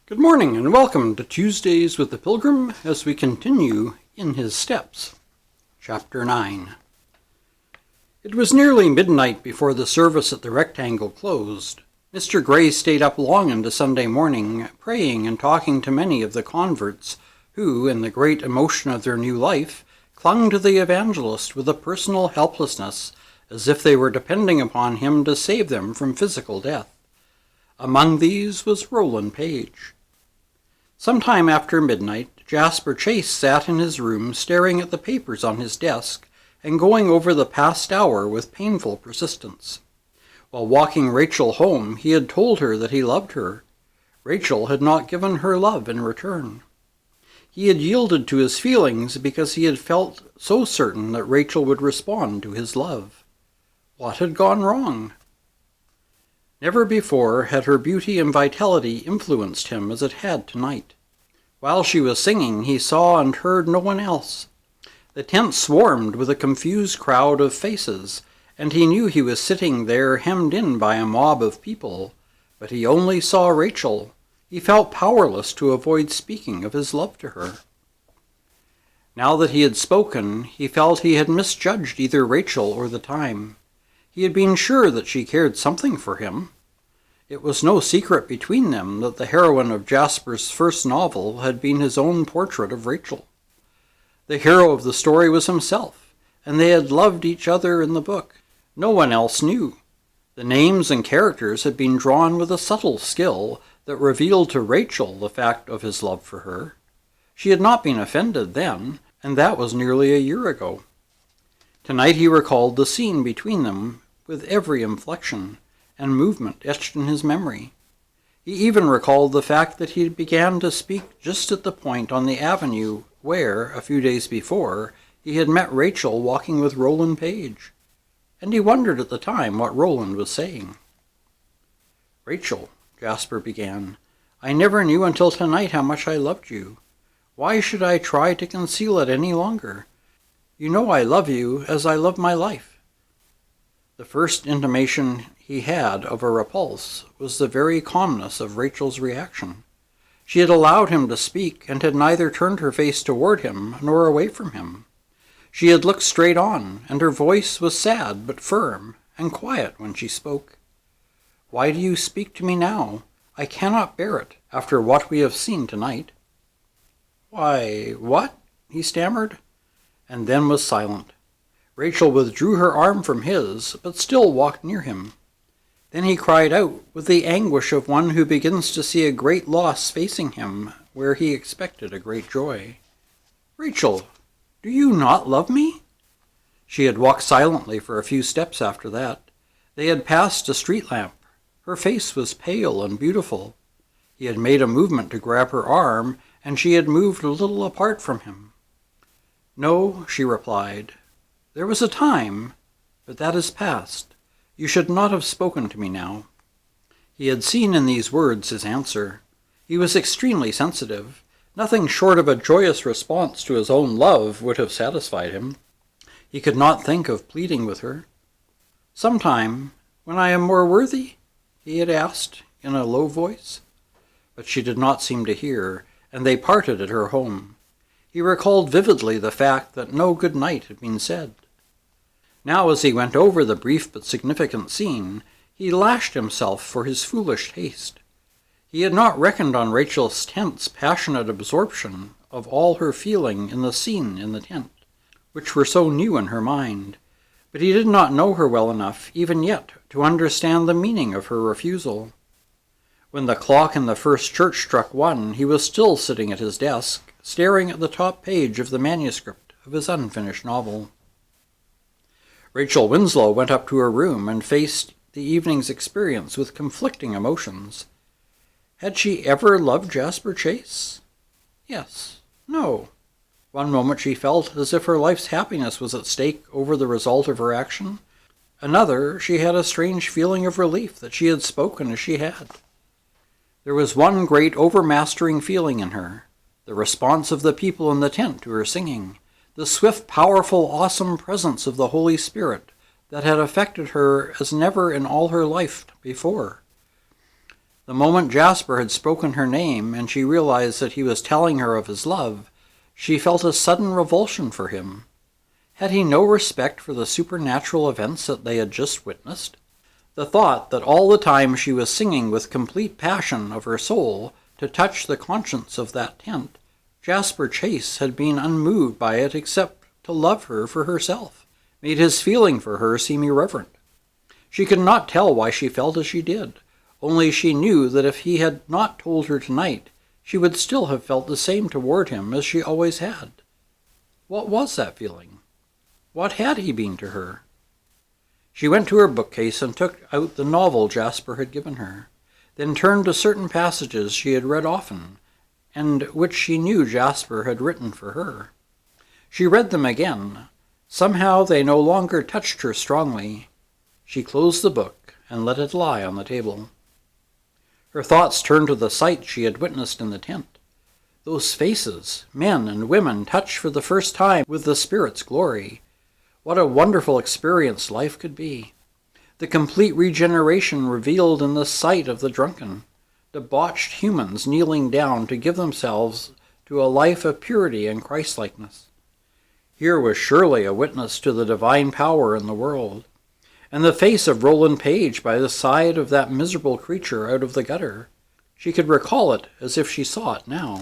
Good morning and welcome to Tuesdays with the Pilgrim as we continue in his steps. Chapter 9. It was nearly midnight before the service at the Rectangle closed. Mr. Gray stayed up long into Sunday morning, praying and talking to many of the converts who, in the great emotion of their new life, clung to the evangelist with a personal helplessness, as if they were depending upon him to save them from physical death. Among these was Roland Page. Some time after midnight, Jasper Chase sat in his room staring at the papers on his desk and going over the past hour with painful persistence. While walking Rachel home, he had told her that he loved her. Rachel had not given her love in return. He had yielded to his feelings because he had felt so certain that Rachel would respond to his love. What had gone wrong? Never before had her beauty and vitality influenced him as it had tonight. While she was singing, he saw and heard no one else. The tent swarmed with a confused crowd of faces, and he knew he was sitting there hemmed in by a mob of people, but he only saw Rachel. He felt powerless to avoid speaking of his love to her. Now that he had spoken, he felt he had misjudged either Rachel or the time. He had been sure that she cared something for him. It was no secret between them that the heroine of Jasper's first novel had been his own portrait of Rachel. The hero of the story was himself, and they had loved each other in the book. No one else knew. The names and characters had been drawn with a subtle skill that revealed to Rachel the fact of his love for her. She had not been offended then, and that was nearly a year ago. Tonight he recalled the scene between them with every inflection and movement etched in his memory. He even recalled the fact that he began to speak just at the point on the avenue where, a few days before, he had met Rachel walking with Roland Page. And he wondered at the time what Roland was saying. "Rachel," Jasper began, "I never knew until tonight how much I loved you. Why should I try to conceal it any longer? You know I love you as I love my life." The first intimation he had of a repulse was the very calmness of Rachel's reaction. She had allowed him to speak and had neither turned her face toward him nor away from him. She had looked straight on, and her voice was sad but firm and quiet when she spoke. "Why do you speak to me now? I cannot bear it, after what we have seen tonight." "Why, what?" he stammered, and then was silent. Rachel withdrew her arm from his, but still walked near him. Then he cried out with the anguish of one who begins to see a great loss facing him where he expected a great joy. "Rachel, do you not love me?" She had walked silently for a few steps after that. They had passed a street lamp. Her face was pale and beautiful. He had made a movement to grab her arm, and she had moved a little apart from him. "No," she replied. "There was a time, but that is past. You should not have spoken to me now." He had seen in these words his answer. He was extremely sensitive. Nothing short of a joyous response to his own love would have satisfied him. He could not think of pleading with her. "Sometime, when I am more worthy?" he had asked in a low voice. But she did not seem to hear, and they parted at her home. He recalled vividly the fact that no good night had been said. Now, as he went over the brief but significant scene, he lashed himself for his foolish haste. He had not reckoned on Rachel's tense, passionate absorption of all her feeling in the scene in the tent, which were so new in her mind, but he did not know her well enough even yet to understand the meaning of her refusal. When the clock in the first church struck 1, he was still sitting at his desk, staring at the top page of the manuscript of his unfinished novel. Rachel Winslow went up to her room and faced the evening's experience with conflicting emotions. Had she ever loved Jasper Chase? Yes. No. One moment she felt as if her life's happiness was at stake over the result of her action. Another, she had a strange feeling of relief that she had spoken as she had. There was one great overmastering feeling in her, the response of the people in the tent to her singing, the swift, powerful, awesome presence of the Holy Spirit that had affected her as never in all her life before. The moment Jasper had spoken her name and she realized that he was telling her of his love, she felt a sudden revulsion for him. Had he no respect for the supernatural events that they had just witnessed? The thought that all the time she was singing with complete passion of her soul to touch the conscience of that tent, Jasper Chase had been unmoved by it except to love her for herself, made his feeling for her seem irreverent. She could not tell why she felt as she did, only she knew that if he had not told her tonight, she would still have felt the same toward him as she always had. What was that feeling? What had he been to her? She went to her bookcase and took out the novel Jasper had given her, then turned to certain passages she had read often, and which she knew Jasper had written for her. She read them again. Somehow they no longer touched her strongly. She closed the book and let it lie on the table. Her thoughts turned to the sight she had witnessed in the tent. Those faces, men and women touched for the first time with the Spirit's glory. What a wonderful experience life could be. The complete regeneration revealed in the sight of the drunken, debauched humans kneeling down to give themselves to a life of purity and Christlikeness. Here was surely a witness to the divine power in the world. And the face of Roland Page by the side of that miserable creature out of the gutter. She could recall it as if she saw it now.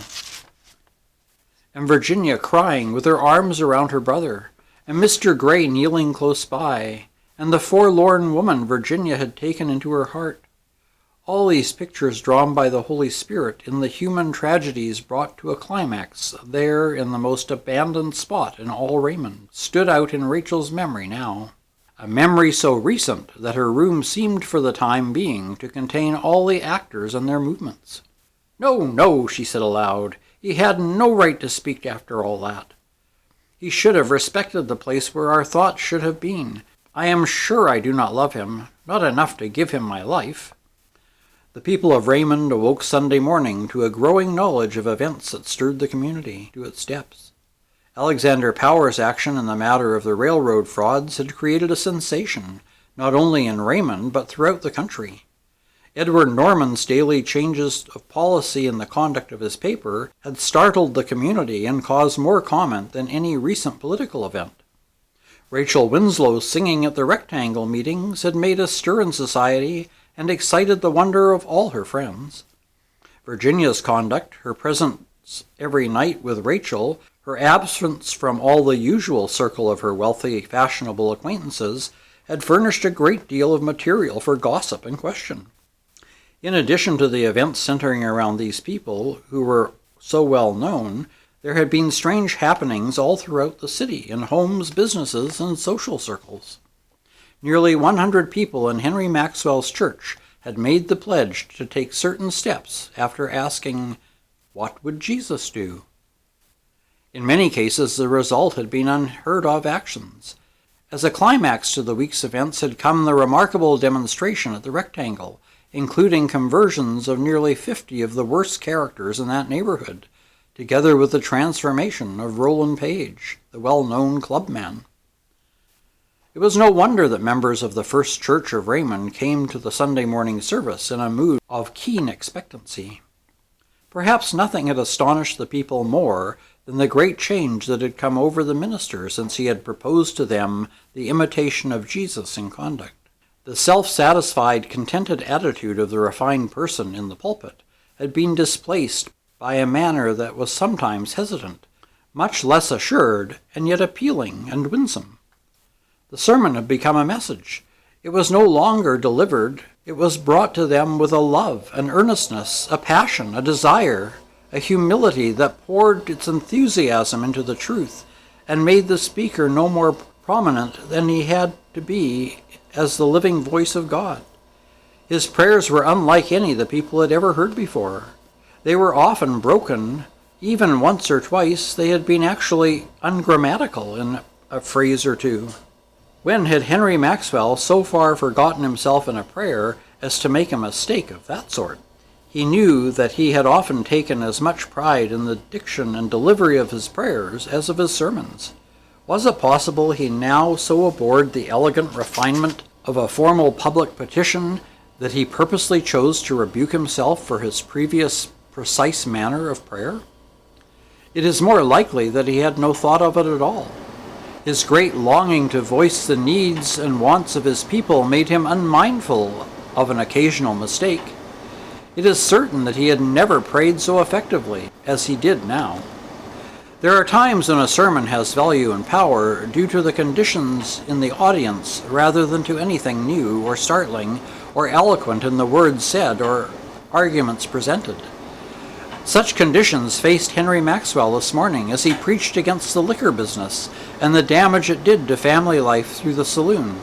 And Virginia crying with her arms around her brother, and Mr. Gray kneeling close by, and the forlorn woman Virginia had taken into her heart. All these pictures drawn by the Holy Spirit in the human tragedies brought to a climax there in the most abandoned spot in all Raymond stood out in Rachel's memory now. A memory so recent that her room seemed for the time being to contain all the actors and their movements. "No, no," she said aloud. "He had no right to speak after all that. He should have respected the place where our thoughts should have been. I am sure I do not love him, not enough to give him my life." The people of Raymond awoke Sunday morning to a growing knowledge of events that stirred the community to its depths. Alexander Power's action in the matter of the railroad frauds had created a sensation, not only in Raymond but throughout the country. Edward Norman's daily changes of policy in the conduct of his paper had startled the community and caused more comment than any recent political event. Rachel Winslow's singing at the Rectangle meetings had made a stir in society and excited the wonder of all her friends. Virginia's conduct, her presence every night with Rachel, her absence from all the usual circle of her wealthy, fashionable acquaintances, had furnished a great deal of material for gossip and question. In addition to the events centering around these people, who were so well known, there had been strange happenings all throughout the city, in homes, businesses, and social circles. Nearly 100 people in Henry Maxwell's church had made the pledge to take certain steps after asking, "What would Jesus do?" In many cases, the result had been unheard-of actions. As a climax to the week's events had come the remarkable demonstration at the Rectangle, including conversions of nearly 50 of the worst characters in that neighborhood, together with the transformation of Roland Page, the well-known clubman. It was no wonder that members of the First Church of Raymond came to the Sunday morning service in a mood of keen expectancy. Perhaps nothing had astonished the people more than the great change that had come over the minister since he had proposed to them the imitation of Jesus in conduct. The self-satisfied, contented attitude of the refined person in the pulpit had been displaced by a manner that was sometimes hesitant, much less assured, and yet appealing and winsome. The sermon had become a message. It was no longer delivered. It was brought to them with a love, an earnestness, a passion, a desire, a humility that poured its enthusiasm into the truth and made the speaker no more prominent than he had to be as the living voice of God. His prayers were unlike any the people had ever heard before. They were often broken. Even once or twice they had been actually ungrammatical in a phrase or two. When had Henry Maxwell so far forgotten himself in a prayer as to make a mistake of that sort? He knew that he had often taken as much pride in the diction and delivery of his prayers as of his sermons. Was it possible he now so abhorred the elegant refinement of a formal public petition that he purposely chose to rebuke himself for his previous precise manner of prayer? It is more likely that he had no thought of it at all. His great longing to voice the needs and wants of his people made him unmindful of an occasional mistake. It is certain that he had never prayed so effectively as he did now. There are times when a sermon has value and power due to the conditions in the audience rather than to anything new or startling or eloquent in the words said or arguments presented. Such conditions faced Henry Maxwell this morning as he preached against the liquor business and the damage it did to family life through the saloon.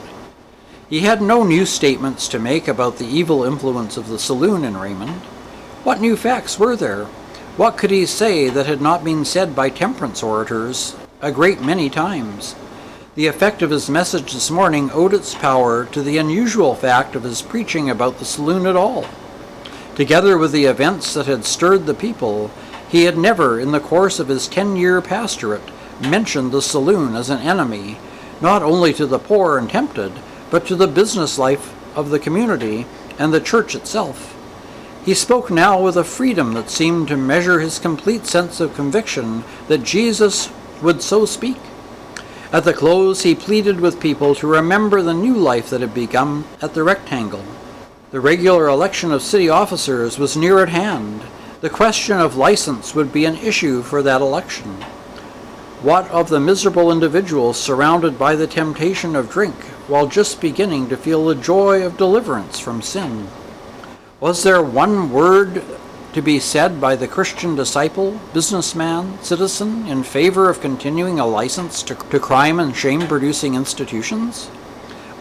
He had no new statements to make about the evil influence of the saloon in Raymond. What new facts were there? What could he say that had not been said by temperance orators a great many times? The effect of his message this morning owed its power to the unusual fact of his preaching about the saloon at all. Together with the events that had stirred the people, he had never, in the course of his 10-year pastorate, mentioned the saloon as an enemy, not only to the poor and tempted, but to the business life of the community and the church itself. He spoke now with a freedom that seemed to measure his complete sense of conviction that Jesus would so speak. At the close, he pleaded with people to remember the new life that had begun at the Rectangle. The regular election of city officers was near at hand. The question of license would be an issue for that election. What of the miserable individuals surrounded by the temptation of drink while just beginning to feel the joy of deliverance from sin? Was there one word to be said by the Christian disciple, businessman, citizen in favor of continuing a license to crime and shame-producing institutions?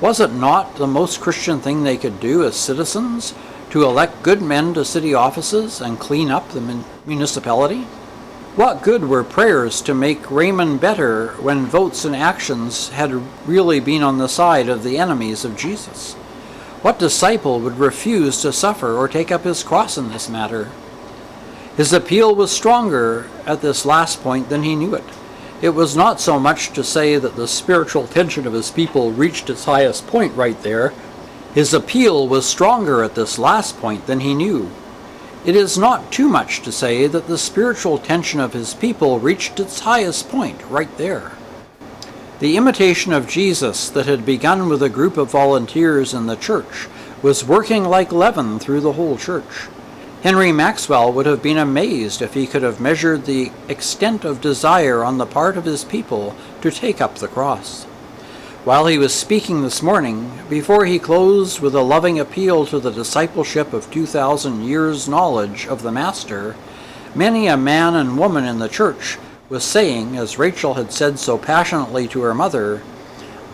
Was it not the most Christian thing they could do as citizens to elect good men to city offices and clean up the municipality? What good were prayers to make Raymond better when votes and actions had really been on the side of the enemies of Jesus? What disciple would refuse to suffer or take up his cross in this matter? His appeal was stronger at this last point than he knew it. It was not so much to say that the spiritual tension of his people reached its highest point right there. His appeal was stronger at this last point than he knew. It is not too much to say that the spiritual tension of his people reached its highest point right there. The imitation of Jesus that had begun with a group of volunteers in the church was working like leaven through the whole church. Henry Maxwell would have been amazed if he could have measured the extent of desire on the part of his people to take up the cross. While he was speaking this morning, before he closed with a loving appeal to the discipleship of 2,000 years' knowledge of the Master, many a man and woman in the church was saying, as Rachel had said so passionately to her mother,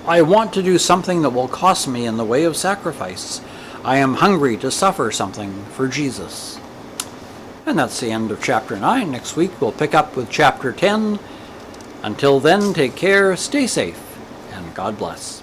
"I want to do something that will cost me in the way of sacrifice. I am hungry to suffer something for Jesus." And that's the end of chapter 9. Next week we'll pick up with chapter 10. Until then, take care, stay safe, and God bless.